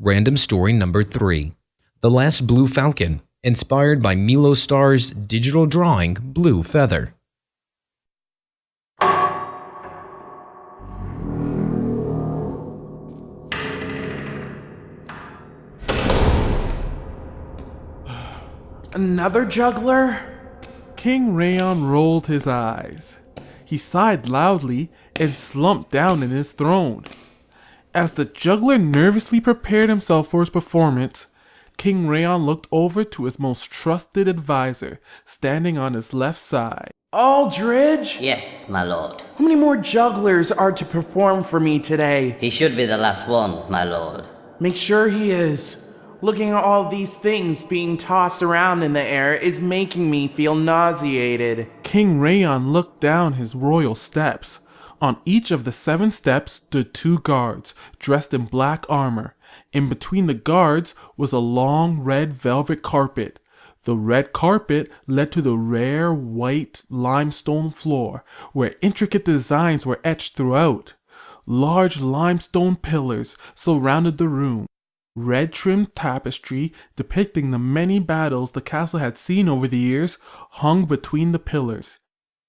Random story number 3. The Last Blue Falcon, inspired by Meellowstar's digital drawing Blue Feather. Another juggler? King Rayon rolled his eyes. He sighed loudly and slumped down in his throne. As the juggler nervously prepared himself for his performance, King Rayon looked over to his most trusted advisor, standing on his left side. Aldridge? Yes, my lord. How many more jugglers are to perform for me today? He should be the last one, my lord. Make sure he is. Looking at all these things being tossed around in the air is making me feel nauseated. King Rayon looked down his royal steps. On each of the 7 steps stood 2 guards, dressed in black armor. In between the guards was a long red velvet carpet. The red carpet led to the rare white limestone floor, where intricate designs were etched throughout. Large limestone pillars surrounded the room. Red trimmed tapestry depicting the many battles the castle had seen over the years hung between the pillars.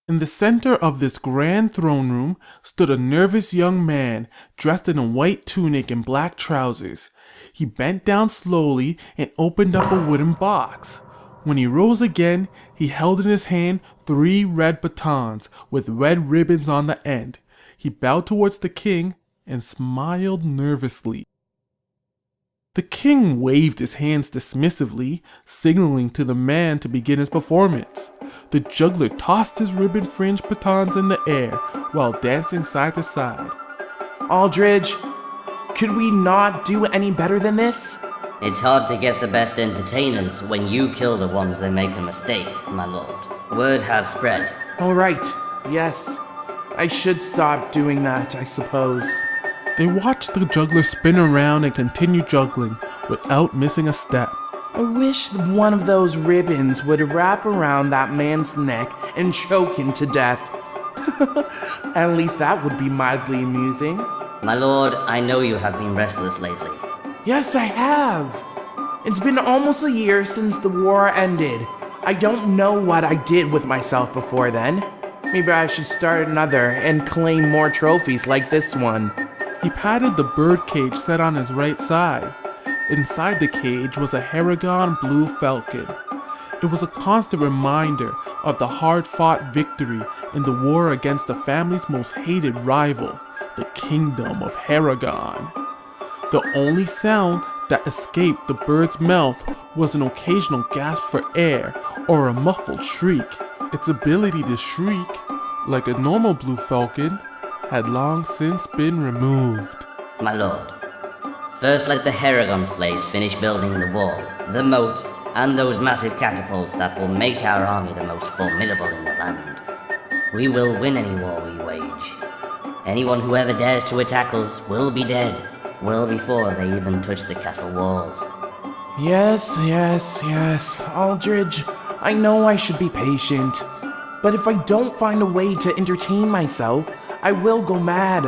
In the center of this grand throne room stood a nervous young man dressed in a white tunic and black trousers. He bent down slowly and opened up a wooden box. When he rose again, he held in his hand 3 red batons with red ribbons on the end. He bowed towards the king and smiled nervously. The king waved his hands dismissively, signaling to the man to begin his performance. The juggler tossed his ribbon-fringed batons in the air while dancing side to side. Aldridge, could we not do any better than this? It's hard to get the best entertainers when you kill the ones that make a mistake, my lord. Word has spread. All right, yes. I should stop doing that, I suppose. They watched the juggler spin around and continue juggling without missing a step. I wish one of those ribbons would wrap around that man's neck and choke him to death. At least that would be mildly amusing. My lord, I know you have been restless lately. Yes, I have. It's been almost a year since the war ended. I don't know what I did with myself before then. Maybe I should start another and claim more trophies like this one. He patted the bird cage set on his right side. Inside the cage was a Haragon blue falcon. It was a constant reminder of the hard-fought victory in the war against the family's most hated rival, the Kingdom of Haragon. The only sound that escaped the bird's mouth was an occasional gasp for air or a muffled shriek. Its ability to shriek, like a normal blue falcon, had long since been removed. My lord, first let the Haragon slaves finish building the wall, the moat, and those massive catapults that will make our army the most formidable in the land. We will win any war we wage. Anyone who ever dares to attack us will be dead, well before they even touch the castle walls. Yes, Aldridge, I know I should be patient. But if I don't find a way to entertain myself, I will go mad.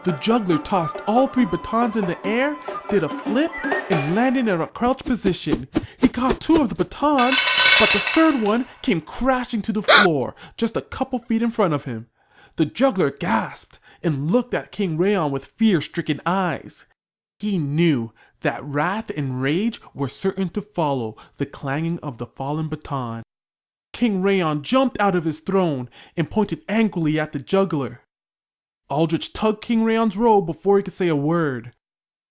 The juggler tossed all 3 batons in the air, did a flip, and landed in a crouch position. He caught 2 of the batons, but the 3rd one came crashing to the floor, just a couple feet in front of him. The juggler gasped and looked at King Rayon with fear-stricken eyes. He knew that wrath and rage were certain to follow the clanging of the fallen baton. King Rayon jumped out of his throne and pointed angrily at the juggler. Aldridge tugged King Rayon's robe before he could say a word.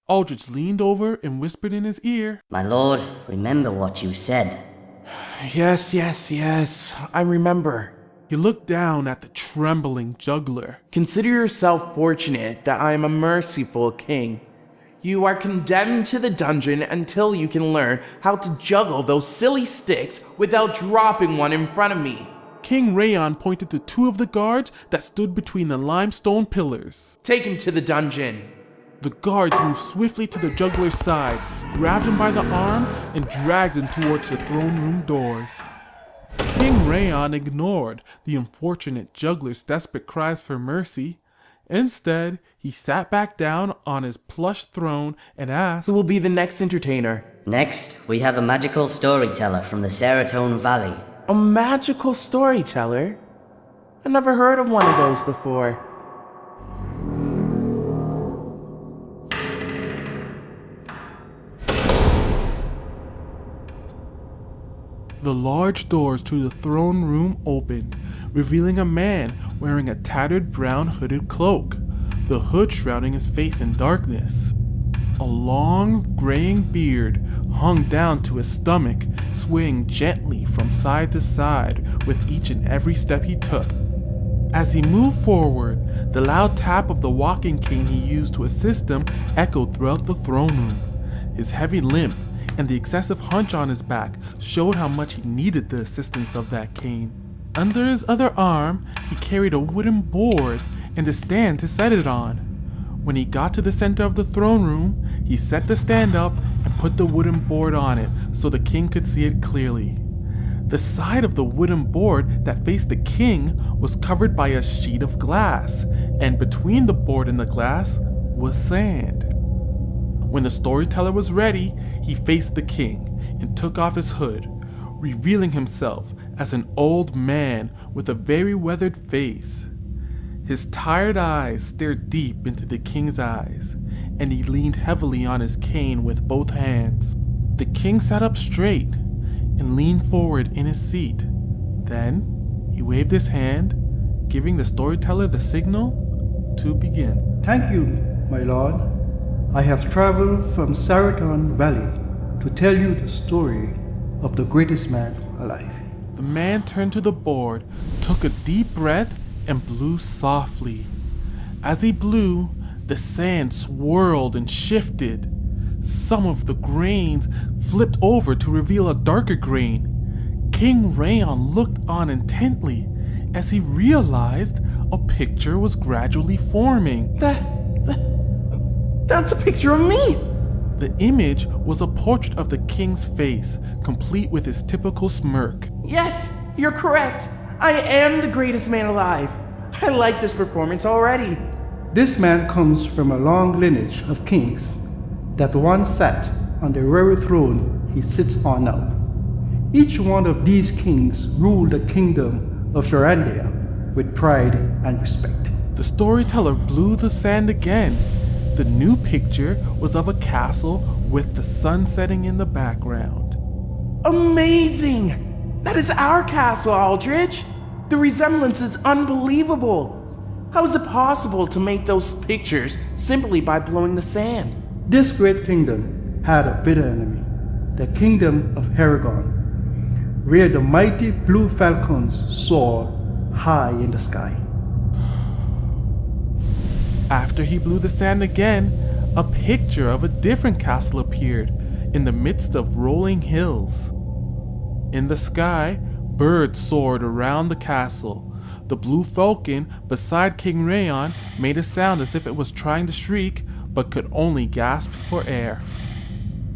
Aldridge leaned over and whispered in his ear, My lord, remember what you said. Yes, I remember. He looked down at the trembling juggler. Consider yourself fortunate that I am a merciful king. You are condemned to the dungeon until you can learn how to juggle those silly sticks without dropping one in front of me. King Rayon pointed to 2 of the guards that stood between the limestone pillars. Take him to the dungeon. The guards moved swiftly to the juggler's side, grabbed him by the arm, and dragged him towards the throne room doors. King Rayon ignored the unfortunate juggler's desperate cries for mercy Instead, he sat back down on his plush throne and asked, Who will be the next entertainer? Next, we have a magical storyteller from the Saraton Valley. A magical storyteller? I never heard of one of those before. The large doors to the throne room opened, revealing a man wearing a tattered brown hooded cloak, the hood shrouding his face in darkness. A long, graying beard hung down to his stomach, swaying gently from side to side with each and every step he took. As he moved forward, the loud tap of the walking cane he used to assist him echoed throughout the throne room. His heavy limp and the excessive hunch on his back showed how much he needed the assistance of that cane. Under his other arm, he carried a wooden board and a stand to set it on. When he got to the center of the throne room, he set the stand up and put the wooden board on it so the king could see it clearly. The side of the wooden board that faced the king was covered by a sheet of glass, and between the board and the glass was sand. When the storyteller was ready, he faced the king and took off his hood, revealing himself as an old man with a very weathered face. His tired eyes stared deep into the king's eyes, and he leaned heavily on his cane with both hands. The king sat up straight and leaned forward in his seat. Then he waved his hand, giving the storyteller the signal to begin. Thank you, my lord. I have traveled from Saraton Valley to tell you the story of the greatest man alive. The man turned to the board, took a deep breath, and blew softly. As he blew, the sand swirled and shifted. Some of the grains flipped over to reveal a darker grain. King Rayon looked on intently as he realized a picture was gradually forming. That's a picture of me! The image was a portrait of the king's face, complete with his typical smirk. Yes, you're correct. I am the greatest man alive. I like this performance already. This man comes from a long lineage of kings that once sat on the very throne he sits on now. Each one of these kings ruled the kingdom of Sharandia with pride and respect. The storyteller blew the sand again. The new picture was of a castle with the sun setting in the background. Amazing! That is our castle, Aldridge. The resemblance is unbelievable. How is it possible to make those pictures simply by blowing the sand? This great kingdom had a bitter enemy, the kingdom of Aragon, where the mighty blue falcons soared high in the sky. After he blew the sand again, a picture of a different castle appeared in the midst of rolling hills. In the sky, birds soared around the castle. The blue falcon beside King Rayon made a sound as if it was trying to shriek, but could only gasp for air.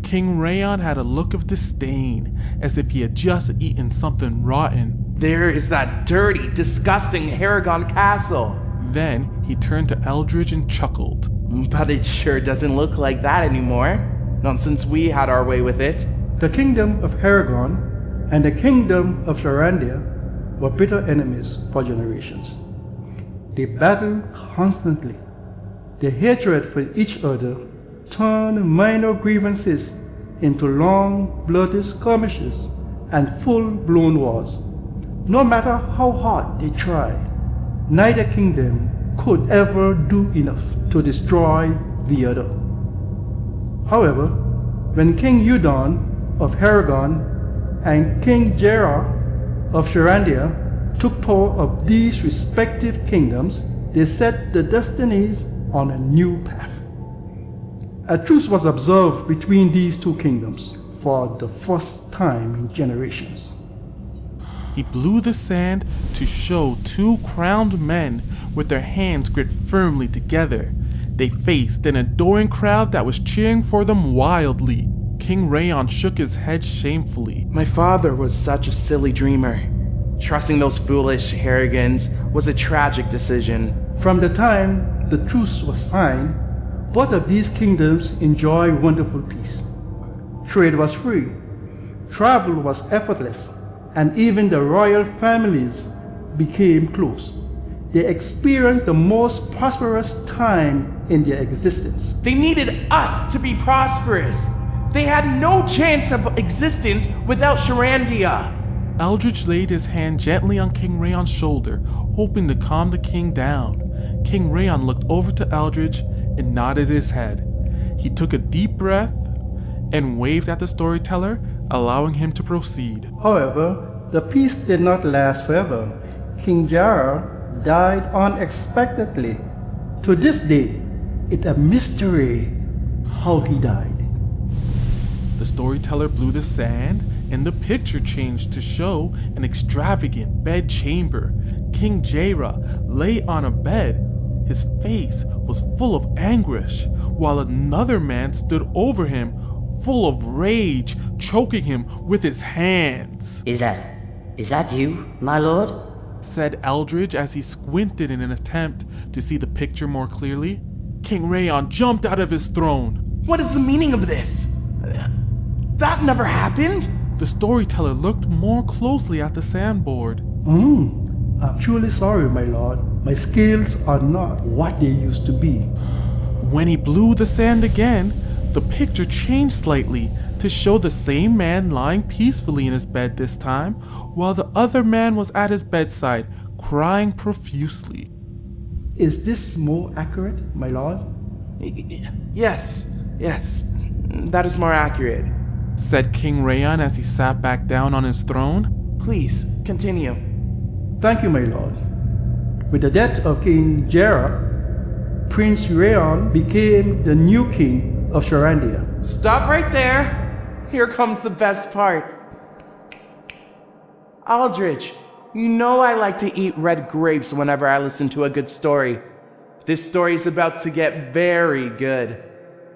King Rayon had a look of disdain, as if he had just eaten something rotten. There is that dirty, disgusting Aragon castle. Then he turned to Eldridge and chuckled. But it sure doesn't look like that anymore. Not since we had our way with it. The kingdom of Aragon and the kingdom of Sharandia were bitter enemies for generations. They battled constantly. Their hatred for each other turned minor grievances into long, bloody skirmishes and full-blown wars. No matter how hard they tried, neither kingdom could ever do enough to destroy the other. However, when King Udon of Aragon and King Gerard of Sharandia took power of these respective kingdoms, they set their destinies on a new path. A truce was observed between these two kingdoms for the first time in generations. He blew the sand to show two crowned men with their hands gripped firmly together. They faced an adoring crowd that was cheering for them wildly. King Rayon shook his head shamefully. My father was such a silly dreamer. Trusting those foolish Harrigans was a tragic decision. From the time the truce was signed, both of these kingdoms enjoyed wonderful peace. Trade was free, travel was effortless, and even the royal families became close. They experienced the most prosperous time in their existence. They needed us to be prosperous. They had no chance of existence without Sharandia. Eldridge laid his hand gently on King Rayon's shoulder, hoping to calm the king down. King Rayon looked over to Eldridge and nodded his head. He took a deep breath and waved at the storyteller, allowing him to proceed. However, the peace did not last forever. King Jara died unexpectedly. To this day, it's a mystery how he died. The storyteller blew the sand, and the picture changed to show an extravagant bedchamber. King Jara lay on a bed. His face was full of anguish, while another man stood over him, full of rage, choking him with his hands. Is that you, my lord? Said Eldridge as he squinted in an attempt to see the picture more clearly. King Rayon jumped out of his throne. What is the meaning of this? That never happened. The storyteller looked more closely at the sandboard. I'm truly sorry, my lord. My skills are not what they used to be. When he blew the sand again, the picture changed slightly to show the same man lying peacefully in his bed this time, while the other man was at his bedside, crying profusely. Is this more accurate, my lord? Yes, that is more accurate. Said King Rayon as he sat back down on his throne. Please, continue. Thank you, my lord. With the death of King Jara, Prince Rayon became the new king of Sharandia. Stop right there. Here comes the best part. Aldridge, you know I like to eat red grapes whenever I listen to a good story. This story is about to get very good.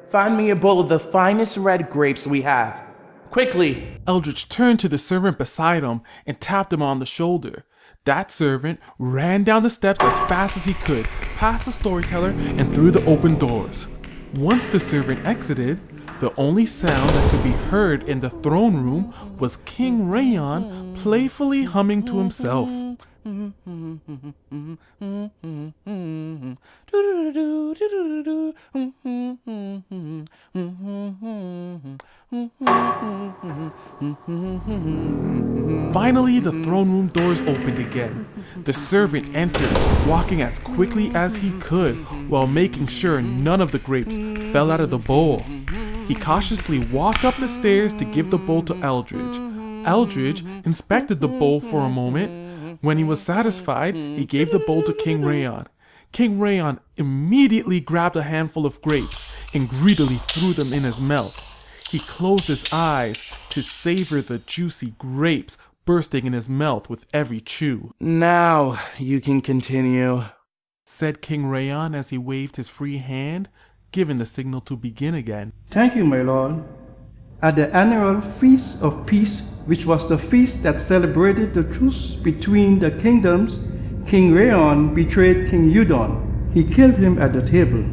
Find me a bowl of the finest red grapes we have. Quickly. Eldridge turned to the servant beside him and tapped him on the shoulder. That servant ran down the steps as fast as he could, past the storyteller and through the open doors. Once the servant exited, the only sound that could be heard in the throne room was King Rayon playfully humming to himself. Finally, the throne room doors opened again. The servant entered, walking as quickly as he could while making sure none of the grapes fell out of the bowl. He cautiously walked up the stairs to give the bowl to Eldridge. Eldridge inspected the bowl for a moment. When he was satisfied, he gave the bowl to King Rayon. King Rayon immediately grabbed a handful of grapes and greedily threw them in his mouth. He closed his eyes to savor the juicy grapes bursting in his mouth with every chew. Now you can continue, said King Rayon as he waved his free hand, giving the signal to begin again. Thank you, my lord. At the annual Feast of Peace, which was the feast that celebrated the truce between the kingdoms, King Rayon betrayed King Udon. He killed him at the table.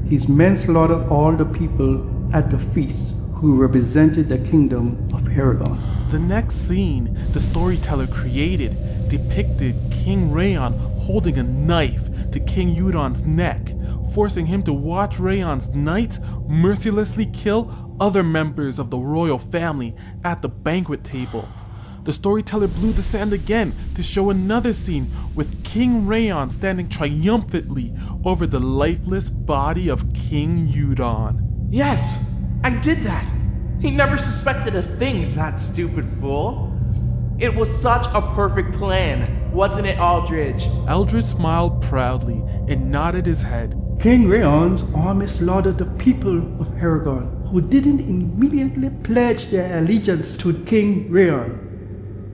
His men slaughtered all the people at the feast who represented the kingdom of Heragon. The next scene the storyteller created depicted King Rayon holding a knife to King Udon's neck, forcing him to watch Rayon's knights mercilessly kill other members of the royal family at the banquet table. The storyteller blew the sand again to show another scene with King Rayon standing triumphantly over the lifeless body of King Udon. Yes, I did that. He never suspected a thing, that stupid fool. It was such a perfect plan, wasn't it, Aldridge? Eldridge smiled proudly and nodded his head. King Rayon's army slaughtered the people of Heragon, who didn't immediately pledge their allegiance to King Rayon.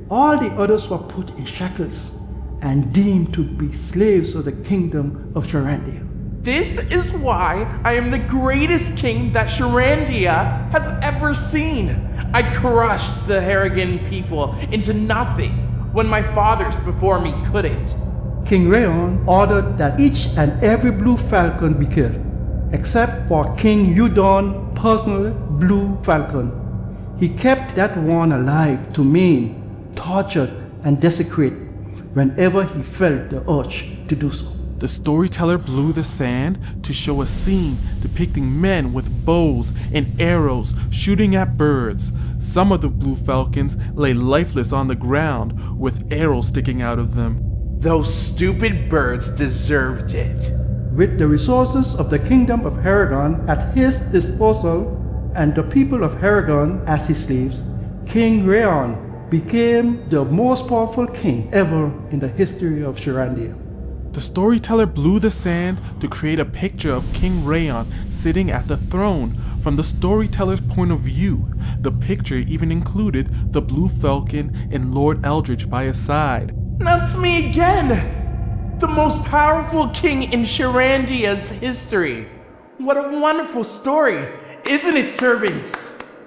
All the others were put in shackles and deemed to be slaves of the kingdom of Sharandia. This is why I am the greatest king that Sharandia has ever seen. I crushed the Heragon people into nothing when my fathers before me couldn't. King Rayon ordered that each and every blue falcon be killed, except for King Udon's personal blue falcon. He kept that one alive to maim, torture, and desecrate whenever he felt the urge to do so. The storyteller blew the sand to show a scene depicting men with bows and arrows shooting at birds. Some of the blue falcons lay lifeless on the ground with arrows sticking out of them. Those stupid birds deserved it. With the resources of the kingdom of Haragon at his disposal and the people of Haragon as his slaves, King Rayon became the most powerful king ever in the history of Sharandia. The storyteller blew the sand to create a picture of King Rayon sitting at the throne. From the storyteller's point of view, the picture even included the blue falcon and Lord Eldridge by his side. That's me again! The most powerful king in Sharandia's history. What a wonderful story, isn't it, servants?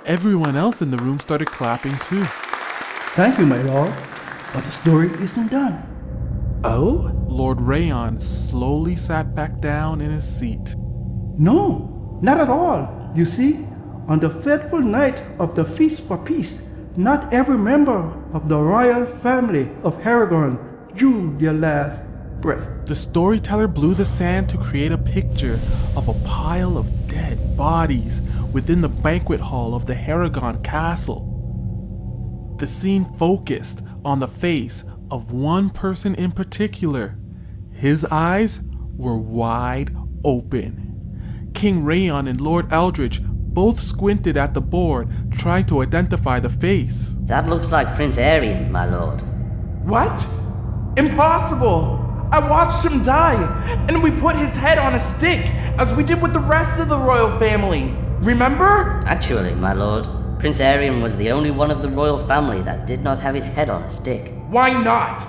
Everyone else in the room started clapping too. Thank you, my lord, but the story isn't done. Oh? Lord Rayon slowly sat back down in his seat. No, not at all. You see, on the fateful night of the Feast for Peace, not every member of the royal family of Haragon drew their last breath. The storyteller blew the sand to create a picture of a pile of dead bodies within the banquet hall of the Haragon castle. The scene focused on the face of one person in particular. His eyes were wide open. King Rayon and Lord Eldridge both squinted at the board, trying to identify the face. That looks like Prince Arian, my lord. What? Impossible! I watched him die, and we put his head on a stick, as we did with the rest of the royal family. Remember? Actually, my lord, Prince Arian was the only one of the royal family that did not have his head on a stick. Why not?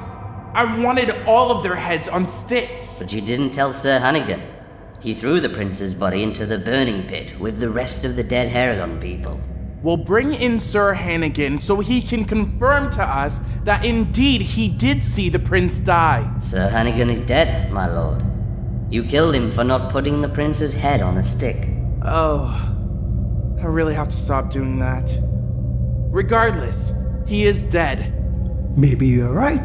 I wanted all of their heads on sticks. But you didn't tell Sir Hannigan. He threw the prince's body into the burning pit with the rest of the dead Haragon people. We'll bring in Sir Hannigan so he can confirm to us that indeed he did see the prince die. Sir Hannigan is dead, my lord. You killed him for not putting the prince's head on a stick. Oh, I really have to stop doing that. Regardless, he is dead. Maybe you're right,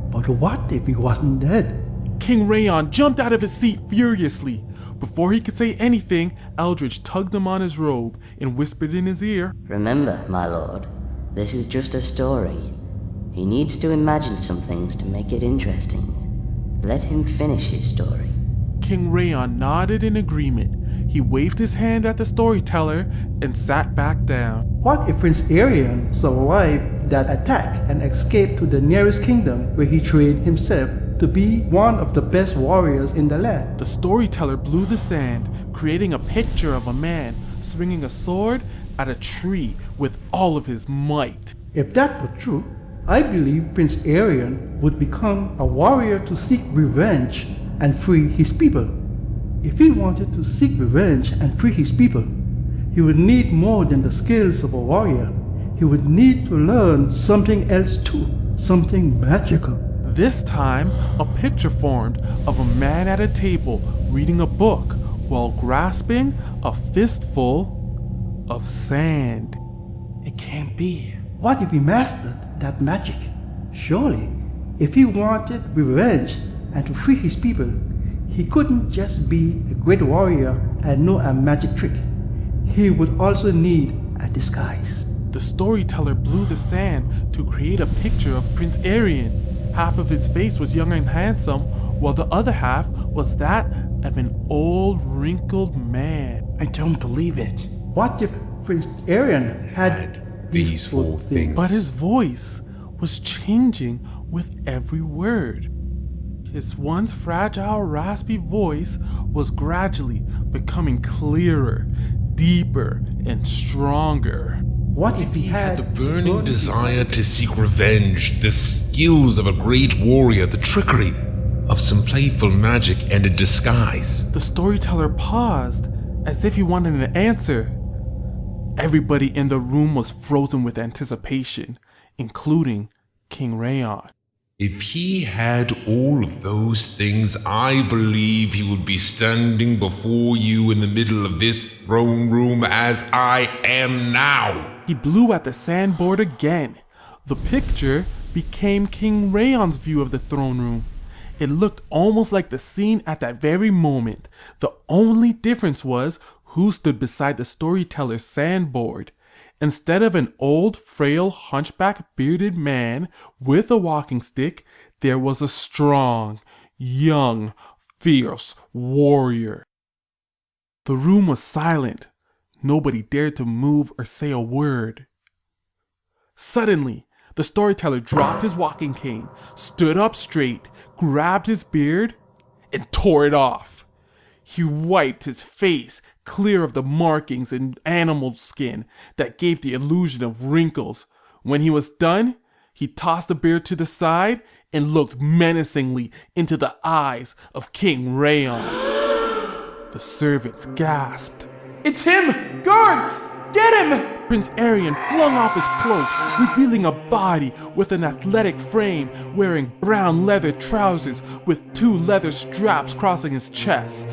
but what if he wasn't dead? King Rayon jumped out of his seat furiously. Before he could say anything, Eldridge tugged him on his robe and whispered in his ear, Remember, my lord, this is just a story. He needs to imagine some things to make it interesting. Let him finish his story. King Rayon nodded in agreement. He waved his hand at the storyteller and sat back down. What if Prince Arian survived that attack and escaped to the nearest kingdom where he trained himself to be one of the best warriors in the land? The storyteller blew the sand, creating a picture of a man swinging a sword at a tree with all of his might. If that were true, I believe Prince Arian would become a warrior to seek revenge and free his people. If he wanted to seek revenge and free his people, he would need more than the skills of a warrior. He would need to learn something else too, something magical. This time, a picture formed of a man at a table reading a book while grasping a fistful of sand. It can't be. What if he mastered that magic? Surely, if he wanted revenge and to free his people, he couldn't just be a great warrior and know a magic trick. He would also need a disguise. The storyteller blew the sand to create a picture of Prince Arian. Half of his face was young and handsome, while the other half was that of an old, wrinkled man. I don't believe it. What if Prince Arian had these four things? But his voice was changing with every word. His once fragile, raspy voice was gradually becoming clearer, deeper, and stronger. What if he had The burning desire to seek revenge, the skills of a great warrior, the trickery of some playful magic and a disguise. The storyteller paused, as if he wanted an answer. Everybody in the room was frozen with anticipation, including King Rayon. If he had all of those things, I believe he would be standing before you in the middle of this throne room as I am now. He blew at the sandboard again. The picture became King Rayon's view of the throne room. It looked almost like the scene at that very moment. The only difference was who stood beside the storyteller's sandboard. Instead of an old, frail, hunchback, bearded man with a walking stick, there was a strong, young, fierce warrior. The room was silent. Nobody dared to move or say a word. Suddenly, the storyteller dropped his walking cane, stood up straight, grabbed his beard, and tore it off. He wiped his face clear of the markings and animal skin that gave the illusion of wrinkles. When he was done, he tossed the beard to the side and looked menacingly into the eyes of King Rayon. The servants gasped. It's him! Guards! Get him! Prince Arion flung off his cloak, revealing a body with an athletic frame, wearing brown leather trousers with 2 leather straps crossing his chest.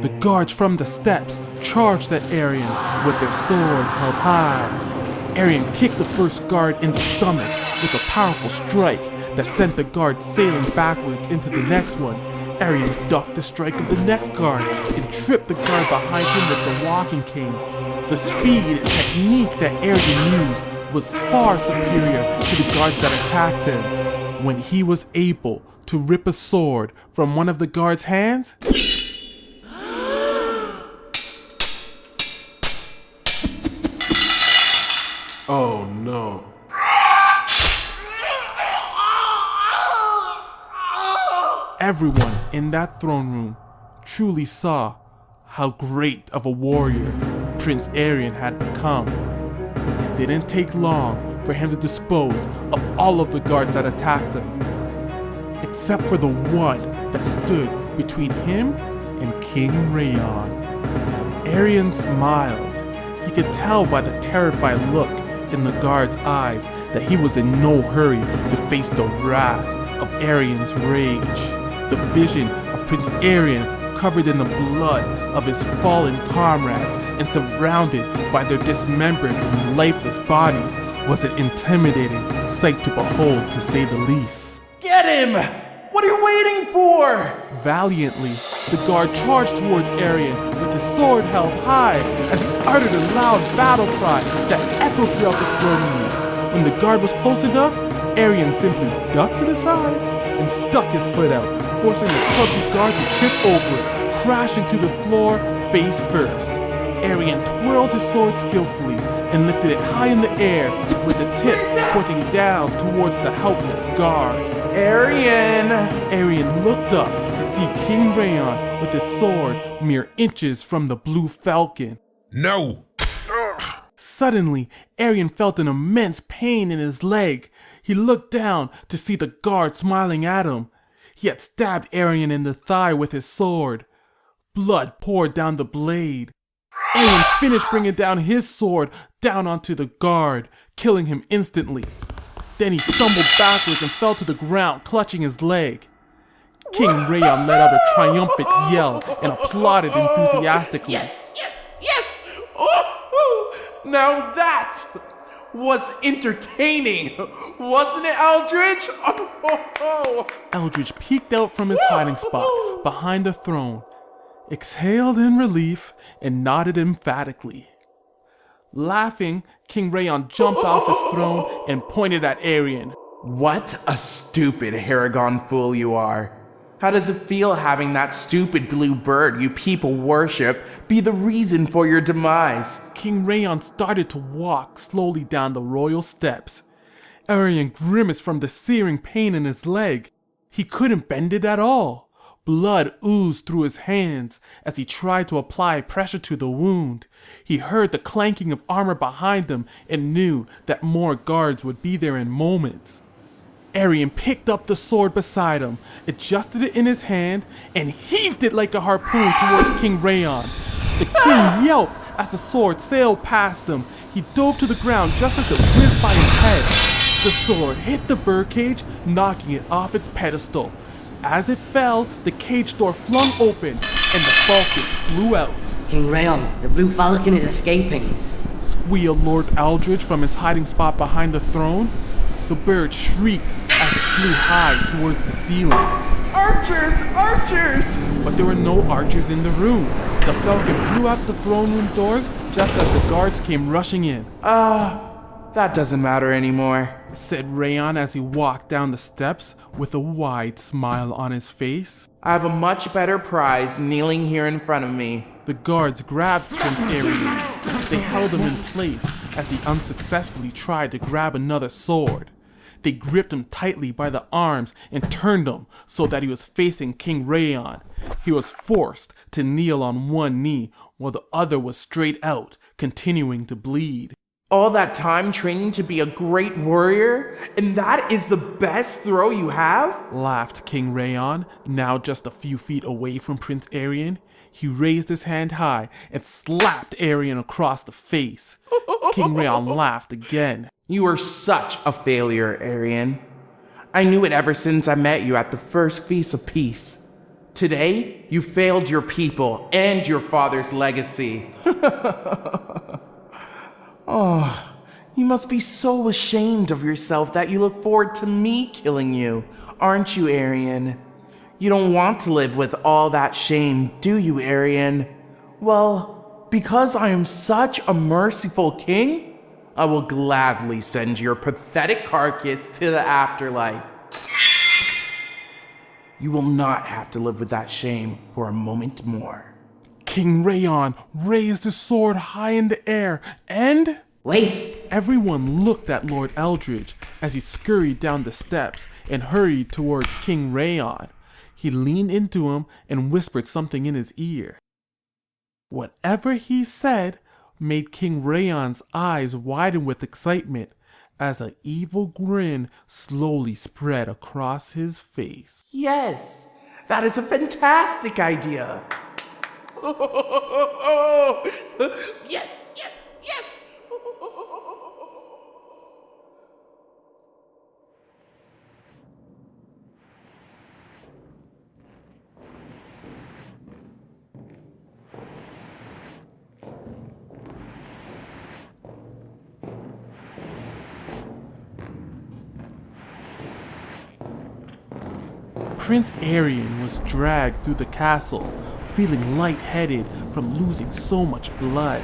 The guards from the steps charged at Arion with their swords held high. Arion kicked the first guard in the stomach with a powerful strike that sent the guard sailing backwards into the next one. Arion ducked the strike of the next guard and tripped the guard behind him with the walking cane. The speed and technique that Arion used was far superior to the guards that attacked him. When he was able to rip a sword from one of the guards' hands, Oh no. everyone in that throne room truly saw how great of a warrior Prince Arion had become. It didn't take long for him to dispose of all of the guards that attacked him, except for the one that stood between him and King Rayon. Arion smiled. He could tell by the terrified look in the guard's eyes that he was in no hurry to face the wrath of Arion's rage. The vision of Prince Arion covered in the blood of his fallen comrades and surrounded by their dismembered and lifeless bodies was an intimidating sight to behold, to say the least. Get him! What are you waiting for? Valiantly, the guard charged towards Arion with his sword held high as he uttered a loud battle cry that echoed throughout the throne room. When the guard was close enough, Arion simply ducked to the side and stuck his foot out, forcing the clumsy guard to trip over it, crashing to the floor face first. Arion twirled his sword skillfully and lifted it high in the air with the tip pointing down towards the helpless guard. Arion! Arion looked up to see King Rayon with his sword mere inches from the blue falcon. No! Suddenly, Arion felt an immense pain in his leg. He looked down to see the guard smiling at him. He had stabbed Arion in the thigh with his sword. Blood poured down the blade. Arion finished bringing down his sword down onto the guard, killing him instantly. Then he stumbled backwards and fell to the ground, clutching his leg. King Rayon let out a triumphant yell and applauded enthusiastically. Yes! Oh, now that was entertaining, wasn't it, Eldridge? Eldridge peeked out from his hiding spot behind the throne, exhaled in relief, and nodded emphatically. Laughing, King Rayon jumped off his throne and pointed at Arion. What a stupid Haragon fool you are. How does it feel having that stupid blue bird you people worship be the reason for your demise? King Rayon started to walk slowly down the royal steps. Arion grimaced from the searing pain in his leg. He couldn't bend it at all. Blood oozed through his hands as he tried to apply pressure to the wound. He heard the clanking of armor behind him and knew that more guards would be there in moments. Arion picked up the sword beside him, adjusted it in his hand, and heaved it like a harpoon towards King Rayon. The king yelped as the sword sailed past him. He dove to the ground just as it whizzed by his head. The sword hit the birdcage, knocking it off its pedestal. As it fell, the cage door flung open, and the falcon flew out. King Rayon, the blue falcon is escaping. Squealed Lord Eldridge from his hiding spot behind the throne. The bird shrieked as it flew high towards the ceiling. Archers! Archers! But there were no archers in the room. The falcon flew out the throne room doors just as the guards came rushing in. That doesn't matter anymore. Said Rayon as he walked down the steps with a wide smile on his face. I have a much better prize kneeling here in front of me. The guards grabbed Prince Arian. They held him in place as he unsuccessfully tried to grab another sword. They gripped him tightly by the arms and turned him so that he was facing King Rayon. He was forced to kneel on one knee while the other was straight out, continuing to bleed. All that time training to be a great warrior, and that is the best throw you have? Laughed King Rayon, now just a few feet away from Prince Arian. He raised his hand high and slapped Arian across the face. King Rayon laughed again. You are such a failure, Arian. I knew it ever since I met you at the first Feast of Peace. Today, you failed your people and your father's legacy. Oh, you must be so ashamed of yourself that you look forward to me killing you, aren't you, Arian? You don't want to live with all that shame, do you, Arian? Well, because I am such a merciful king, I will gladly send your pathetic carcass to the afterlife. You will not have to live with that shame for a moment more. King Rayon raised his sword high in the air and... Wait! Everyone looked at Lord Eldridge as he scurried down the steps and hurried towards King Rayon. He leaned into him and whispered something in his ear. Whatever he said made King Rayon's eyes widen with excitement as an evil grin slowly spread across his face. Yes, that is a fantastic idea. Yes, yes, yes. Prince Arian was dragged through the castle, feeling lightheaded from losing so much blood.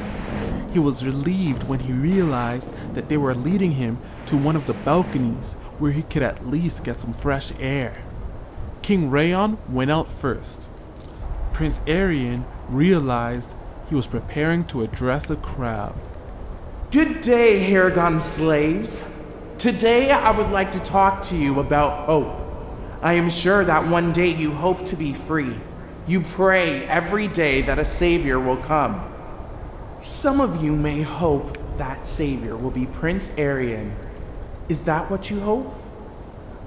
He was relieved when he realized that they were leading him to one of the balconies where he could at least get some fresh air. King Rayon went out first. Prince Arian realized he was preparing to address a crowd. Good day, Haragon slaves. Today I would like to talk to you about hope. I am sure that one day you hope to be free. You pray every day that a savior will come. Some of you may hope that savior will be Prince Arian. Is that what you hope?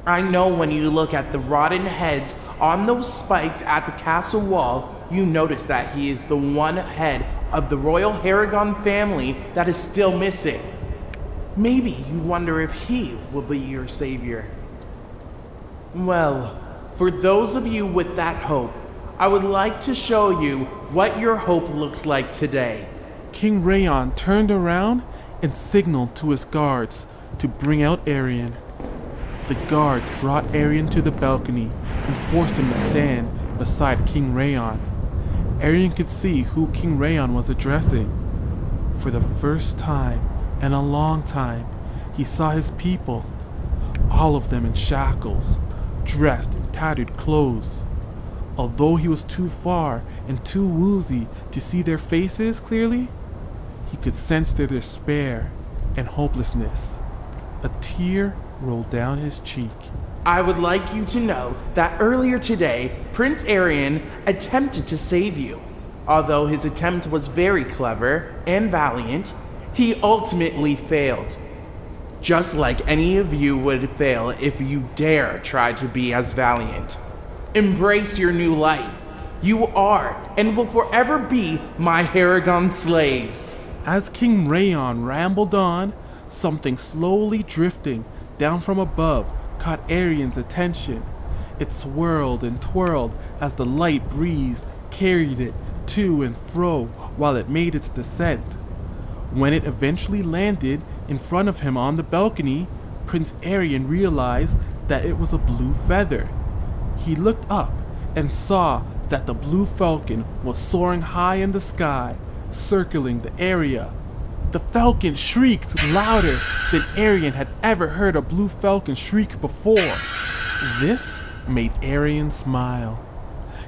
I know when you look at the rotten heads on those spikes at the castle wall, you notice that he is the one head of the royal Haragon family that is still missing. Maybe you wonder if he will be your savior. Well, for those of you with that hope, I would like to show you what your hope looks like today. King Rayon turned around and signaled to his guards to bring out Arian. The guards brought Arian to the balcony and forced him to stand beside King Rayon. Arian could see who King Rayon was addressing. For the first time in a long time, he saw his people, all of them in shackles, dressed in tattered clothes. Although he was too far and too woozy to see their faces clearly, he could sense their despair and hopelessness. A tear rolled down his cheek. I would like you to know that earlier today, Prince Arian attempted to save you. Although his attempt was very clever and valiant, he ultimately failed. Just like any of you would fail if you dare try to be as valiant. Embrace your new life. You are and will forever be my Haragon slaves. As King Rayon rambled on, something slowly drifting down from above caught Arian's attention. It swirled and twirled as the light breeze carried it to and fro while it made its descent. When it eventually landed in front of him on the balcony, Prince Arian realized that it was a blue feather. He looked up and saw that the blue falcon was soaring high in the sky, circling the area. The falcon shrieked louder than Arian had ever heard a blue falcon shriek before. This made Arian smile.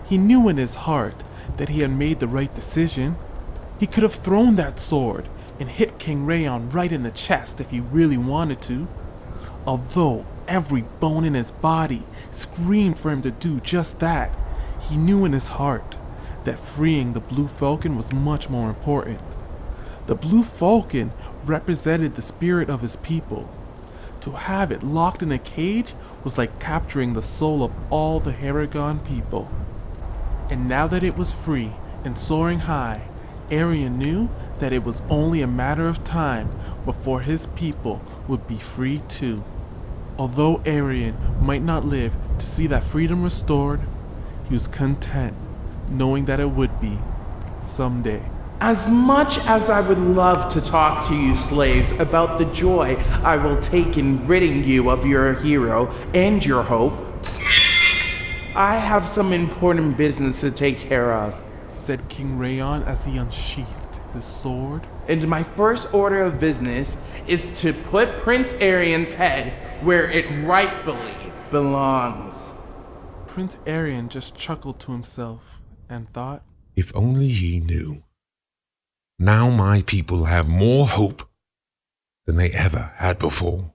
He knew in his heart that he had made the right decision. He could have thrown that sword and hit King Rayon right in the chest if he really wanted to. Although every bone in his body screamed for him to do just that, he knew in his heart that freeing the blue falcon was much more important. The blue falcon represented the spirit of his people. To have it locked in a cage was like capturing the soul of all the Haragon people. And now that it was free and soaring high, Arian knew that it was only a matter of time before his people would be free too. Although Arian might not live to see that freedom restored, he was content knowing that it would be someday. As much as I would love to talk to you slaves about the joy I will take in ridding you of your hero and your hope, I have some important business to take care of, said King Rayon as he unsheathed his sword. And my first order of business is to put Prince Arian's head where it rightfully belongs. Prince Arian just chuckled to himself and thought, If only he knew. Now my people have more hope than they ever had before.